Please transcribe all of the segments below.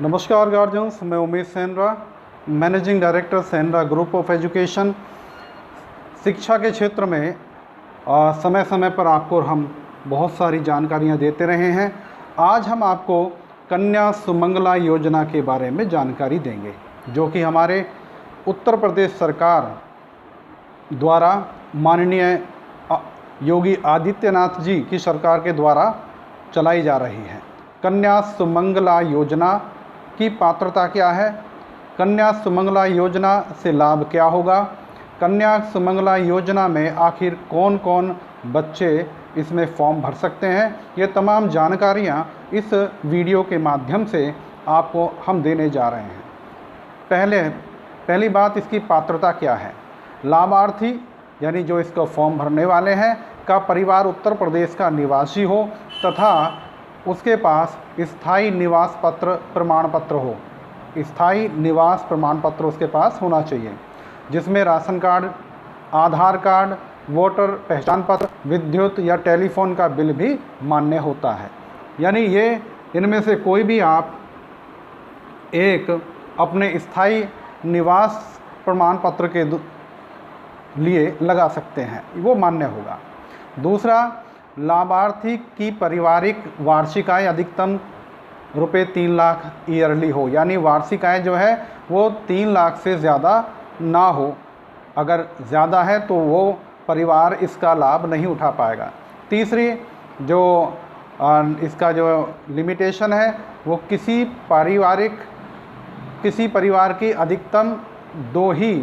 नमस्कार गार्जियंस, मैं Umesh Senra, managing director Senra group of education. शिक्षा के क्षेत्र में समय समय पर आपको हम बहुत सारी जानकारियां देते रहे हैं। आज हम आपको कन्या सुमंगला योजना के बारे में जानकारी देंगे, जो कि हमारे उत्तर प्रदेश सरकार द्वारा माननीय योगी आदित्यनाथ जी की सरकार के द्वारा चलाई जा रही है। कन्या सुमंगला योजना की पात्रता क्या है? कन्या सुमंगला योजना से लाभ क्या होगा? कन्या सुमंगला योजना में आखिर कौन कौन बच्चे इसमें फॉर्म भर सकते हैं? ये तमाम जानकारियाँ इस वीडियो के माध्यम से आपको हम देने जा रहे हैं। पहली बात, इसकी पात्रता क्या है? लाभार्थी यानी जो इसका फॉर्म भरने वाले हैं का परिवार उत्तर प्रदेश का निवासी हो तथा उसके पास स्थायी निवास पत्र प्रमाण पत्र हो। स्थायी निवास प्रमाण पत्र उसके पास होना चाहिए, जिसमें राशन कार्ड, आधार कार्ड, वोटर पहचान पत्र, विद्युत या टेलीफोन का बिल भी मान्य होता है। यानी ये इनमें से कोई भी आप एक अपने स्थायी निवास प्रमाण पत्र के लिए लगा सकते हैं, वो मान्य होगा। दूसरा, लाभार्थी की पारिवारिक वार्षिक आय अधिकतम रुपये 3 लाख ईयरली हो, यानी वार्षिक आय जो है वो 3 लाख से ज़्यादा ना हो। अगर ज़्यादा है तो वो परिवार इसका लाभ नहीं उठा पाएगा। तीसरी जो इसका जो लिमिटेशन है वो किसी परिवार की अधिकतम 2 ही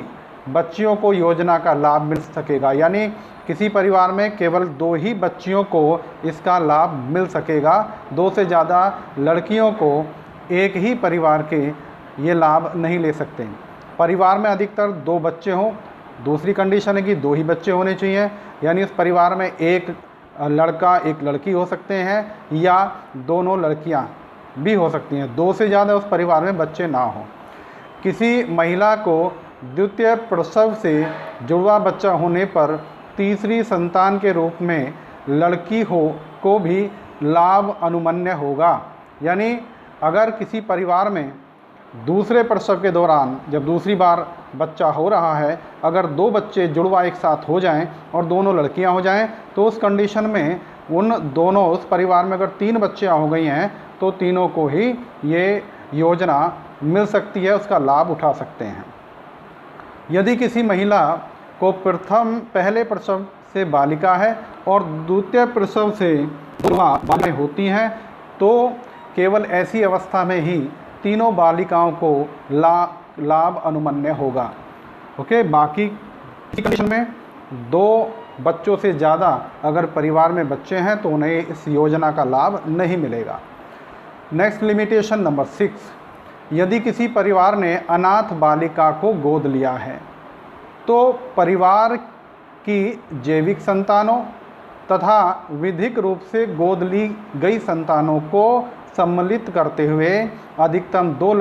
बच्चियों को योजना का लाभ मिल सकेगा, यानी किसी परिवार में केवल 2 ही बच्चियों को इसका लाभ मिल सकेगा। 2 से ज़्यादा लड़कियों को एक ही परिवार के ये लाभ नहीं ले सकते। परिवार में अधिकतर 2 बच्चे हों। दूसरी कंडीशन है कि 2 ही बच्चे होने चाहिए, यानी उस परिवार में एक लड़का एक लड़की हो सकते हैं या दोनों लड़कियां भी हो सकती हैं। 2 से ज़्यादा उस परिवार में बच्चे ना हों। किसी महिला को द्वितीय प्रसव से जुड़वा बच्चा होने पर तीसरी संतान के रूप में लड़की हो को भी लाभ अनुमन्य होगा। यानी अगर किसी परिवार में दूसरे प्रसव के दौरान जब दूसरी बार बच्चा हो रहा है, अगर 2 बच्चे जुड़वा एक साथ हो जाएं और दोनों लड़कियां हो जाएं, तो उस कंडीशन में उस परिवार में अगर 3 बच्चियां हो गई हैं तो तीनों को ही ये योजना मिल सकती है, उसका लाभ उठा सकते हैं। यदि किसी महिला को पहले प्रसव से बालिका है और द्वितीय प्रसव से जुड़वा बालिकाएं होती हैं, तो केवल ऐसी अवस्था में ही तीनों बालिकाओं को लाभ अनुमन्य होगा। ओके, बाकी कंडीशन में 2 बच्चों से ज़्यादा अगर परिवार में बच्चे हैं तो उन्हें इस योजना का लाभ नहीं मिलेगा। नेक्स्ट लिमिटेशन नंबर 6, यदि किसी परिवार ने अनाथ बालिका को गोद लिया है तो परिवार की जैविक संतानों तथा विधिक रूप से गोद ली गई संतानों को सम्मिलित करते हुए अधिकतम 2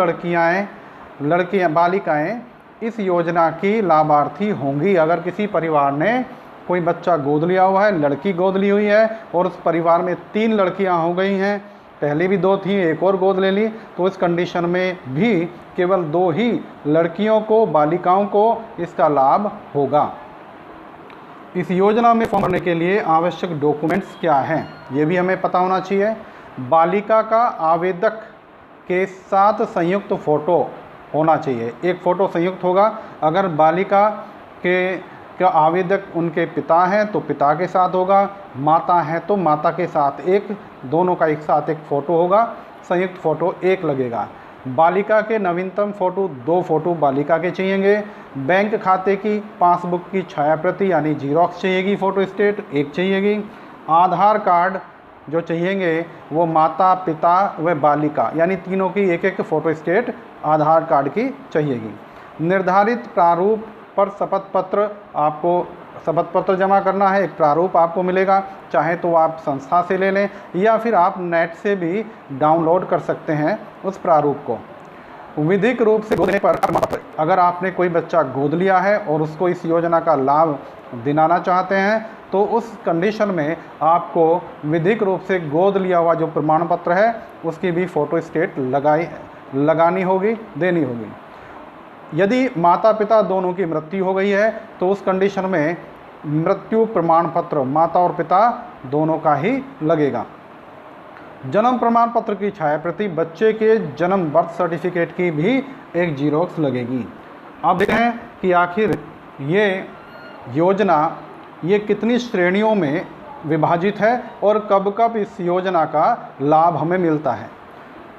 बालिकाएं इस योजना की लाभार्थी होंगी। अगर किसी परिवार ने कोई बच्चा गोद लिया हुआ है, लड़की गोद ली हुई है और उस परिवार में 3 लड़कियां हो गई हैं, पहले भी 2 थी, एक और गोद ले ली, तो इस कंडीशन में भी केवल 2 ही लड़कियों को, बालिकाओं को इसका लाभ होगा। इस योजना में फॉर्म भरने के लिए आवश्यक डॉक्यूमेंट्स क्या हैं, ये भी हमें पता होना चाहिए। बालिका का आवेदक के साथ संयुक्त फ़ोटो होना चाहिए। एक फ़ोटो संयुक्त होगा। अगर बालिका का आवेदक उनके पिता हैं तो पिता के साथ होगा, माता हैं तो माता के साथ दोनों का एक साथ एक फ़ोटो होगा। संयुक्त फ़ोटो एक लगेगा। बालिका के नवीनतम फ़ोटो 2 फ़ोटो बालिका के चाहिएंगे। बैंक खाते की पासबुक की छायाप्रति यानी जीरोक्स चाहिएगी, फ़ोटो स्टेट एक चाहिएगी। आधार कार्ड जो चाहिएंगे वो माता, पिता व बालिका यानी तीनों की एक फ़ोटो स्टेट आधार कार्ड की चाहिएगी। निर्धारित प्रारूप पर शपथ पत्र जमा करना है। एक प्रारूप आपको मिलेगा, चाहे तो आप संस्था से ले लें या फिर आप नेट से भी डाउनलोड कर सकते हैं उस प्रारूप को। विधिक रूप से गोदने पर अगर आपने कोई बच्चा गोद लिया है और उसको इस योजना का लाभ दिलाना चाहते हैं तो उस कंडीशन में आपको विधिक रूप से गोद लिया हुआ जो प्रमाण पत्र है उसकी भी फ़ोटो स्टेट लगानी होगी, देनी होगी। यदि माता पिता दोनों की मृत्यु हो गई है तो उस कंडीशन में मृत्यु प्रमाण पत्र माता और पिता दोनों का ही लगेगा। जन्म प्रमाण पत्र की छायाप्रति बच्चे के जन्म बर्थ सर्टिफिकेट की भी एक जीरोक्स लगेगी। आप देखते हैं कि आखिर ये योजना ये कितनी श्रेणियों में विभाजित है और कब कब इस योजना का लाभ हमें मिलता है।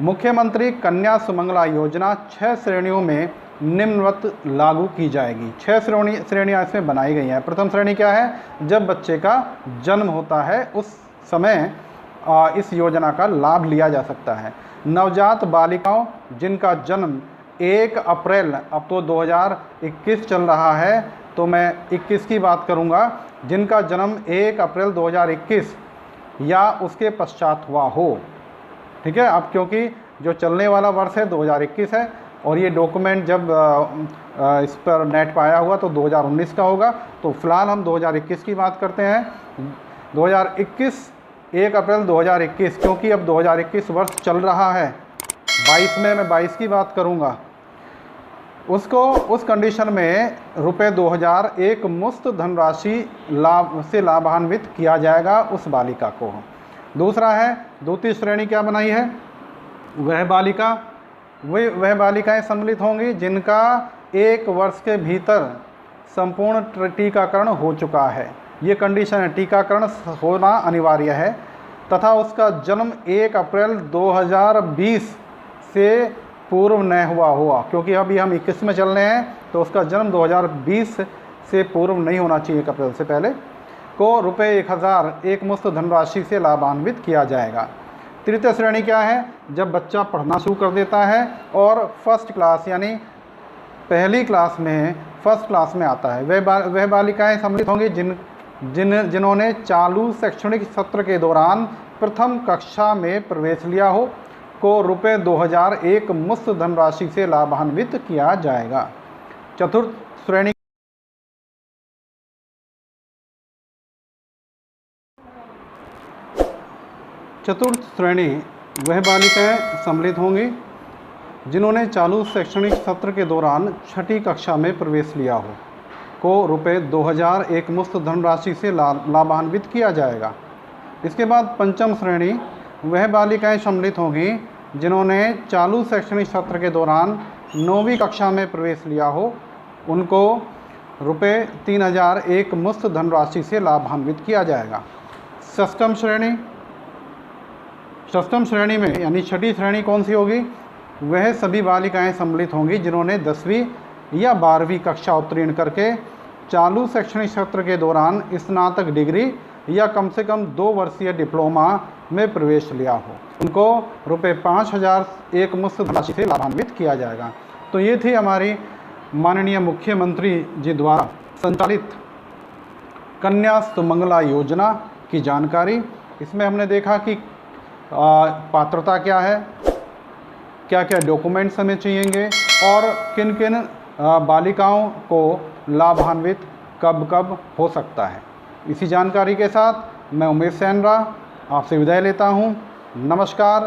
मुख्यमंत्री कन्या सुमंगला योजना 6 श्रेणियों में निम्नवत लागू की जाएगी। 6 श्रेणियाँ इसमें बनाई गई हैं। प्रथम श्रेणी क्या है? जब बच्चे का जन्म होता है उस समय इस योजना का लाभ लिया जा सकता है। नवजात बालिकाओं जिनका जन्म 1 अप्रैल, अब तो 2021 चल रहा है तो मैं 21 की बात करूंगा, जिनका जन्म 1 अप्रैल 2021 या उसके पश्चात हुआ हो, ठीक है। अब क्योंकि जो चलने वाला वर्ष है 2021 है और ये डॉक्यूमेंट जब इस पर नेट पर आया हुआ तो 2019 का होगा, तो फिलहाल हम 2021 की बात करते हैं। 2021 1 अप्रैल 2021, क्योंकि अब 2021 वर्ष चल रहा है, 22 में मैं 22 की बात करूंगा, उसको उस कंडीशन में रुपये 2000 एक मुफ्त धनराशि से लाभान्वित किया जाएगा उस बालिका को। दूसरा है, द्वितीय श्रेणी क्या बनाई है? वह बालिकाएं सम्मिलित होंगी जिनका 1 वर्ष के भीतर संपूर्ण टीकाकरण हो चुका है। ये कंडीशन है, टीकाकरण होना अनिवार्य है, तथा उसका जन्म 1 अप्रैल 2020 से पूर्व न हुआ, क्योंकि अभी हम 21 में चल रहे हैं तो उसका जन्म 2020 से पूर्व नहीं होना चाहिए, 1 अप्रैल से पहले, को रुपये 1000 एक मुफ्त धनराशि से लाभान्वित किया जाएगा। तृतीय श्रेणी क्या है? जब बच्चा पढ़ना शुरू कर देता है और फर्स्ट क्लास यानी पहली क्लास में फर्स्ट क्लास में आता है, वह बालिकाएं सम्मिलित होंगी जिन्होंने चालू शैक्षणिक सत्र के दौरान प्रथम कक्षा में प्रवेश लिया हो, को रुपये 2000 एक मुफ्त धनराशि से लाभान्वित किया जाएगा। चतुर्थ श्रेणी वह बालिकाएं सम्मिलित होंगी जिन्होंने चालू शैक्षणिक सत्र के दौरान 6ठी कक्षा में प्रवेश लिया हो, को रुपये 2000 एक मुफ्त धनराशि से लाभान्वित किया जाएगा। इसके बाद पंचम श्रेणी वह बालिकाएं सम्मिलित होंगी जिन्होंने चालू शैक्षणिक सत्र के दौरान 9वीं कक्षा में प्रवेश लिया हो, उनको रुपये 3000 एक मुफ्त धनराशि से लाभान्वित किया जाएगा। षष्ठम श्रेणी में यानी 6ठी श्रेणी कौन सी होगी? वह सभी बालिकाएं सम्मिलित होंगी जिन्होंने 10वीं या 12वीं कक्षा उत्तीर्ण करके चालू शैक्षणिक सत्र के दौरान स्नातक डिग्री या कम से कम 2 वर्षीय डिप्लोमा में प्रवेश लिया हो, उनको रुपये 5000 एक मुफ्त राशि से लाभान्वित किया जाएगा। तो ये थी हमारी माननीय मुख्यमंत्री जी द्वारा संचालित कन्या सुमंगला योजना की जानकारी। इसमें हमने देखा कि पात्रता क्या है, क्या क्या डॉक्यूमेंट्स हमें चाहिएंगे और किन किन बालिकाओं को लाभान्वित कब कब हो सकता है। इसी जानकारी के साथ मैं उमेश सेनरा आपसे विदाई लेता हूँ। नमस्कार।